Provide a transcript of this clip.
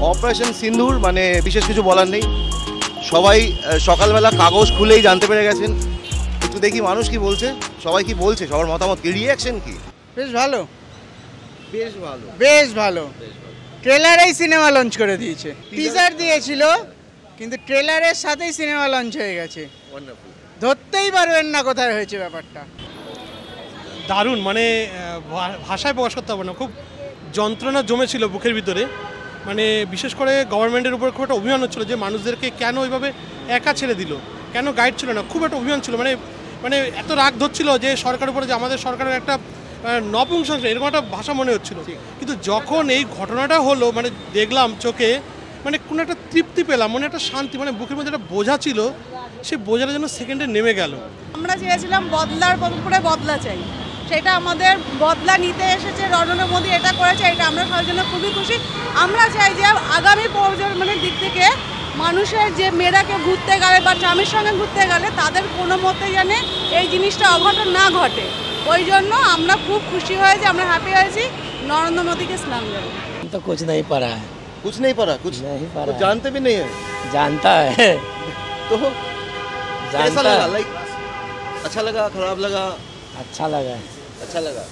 Operation সিন্দুর মানে বিশেষ কিছু বলার নেই, সবাই সকালবেলা কাগজ খুলেই জানতে পেরে গেছেন। একটু দেখি মানুষ কি বলছে, সবাই কি বলছে, সবার মতামত কি, রিঅ্যাকশন কি? বেশ ভালো, বেশ ভালো, বেশ ভালো। ট্রেলারেই সিনেমা লঞ্চ করে দিয়েছে, টিজার দিয়েছিল কিন্তু ট্রেলারের সাথেই সিনেমা লঞ্চ হয়ে গেছে। ধরতেই পারবেন না কোথায় হয়েছে ব্যাপারটা। দারুণ, মানে ভাষায় প্রকাশ করতে হবে না, খুব যন্ত্রণা জমেছিল বুকের ভিতরে। মানে বিশেষ করে গভর্নমেন্টের উপর খুব একটা অভিমান হচ্ছিলো যে মানুষদেরকে কেন ওইভাবে একা ছেড়ে দিল, কেন গাইড ছিল না, খুব একটা অভিমান ছিল। মানে মানে এত রাগ ধরছিল যে সরকারের উপরে, যে আমাদের সরকারের একটা নপুংসক এরকম একটা ভাষা মনে হচ্ছিল। কিন্তু যখন এই ঘটনাটা হলো, মানে দেখলাম চোখে, মানে কোনো একটা তৃপ্তি পেলাম, মনে একটা শান্তি, মানে বুকের মধ্যে একটা বোঝা ছিল, সেই বোঝাটা যেন সেকেন্ডে নেমে গেল। আমরা চেয়েছিলাম বদলার উপরে বদলা চাই, সেটা আমাদের বদলা নিতে এসেছে নরেন্দ্র মোদী, এটা করেছে, এটা আমরা সবার জন্য খুবই খুশি। আমরা চাই যে আগামী প্রজন্মের দিক থেকে মানুষের যে মেয়েরাকে ঘুরতে গেলে বা স্বামীর সঙ্গে ঘুরতে গেলে তাদের কোনো মতে যেন এই জিনিসটা অঘটন না ঘটে, ওই জন্য আমরা খুব খুশি হয়েছি, আমরা হ্যাপি হয়েছি नरेंद्र मोदी के स्नान में। तो कुछ नहीं पढ़ा है, कुछ नहीं पढ़ा, कुछ नहीं पढ़ा, तो जानते भी नहीं है, जानता है तो कैसा जानता लगा? है। लाइक अच्छा लगा, खराब लगा? अच्छा लगा, अच्छा लगा।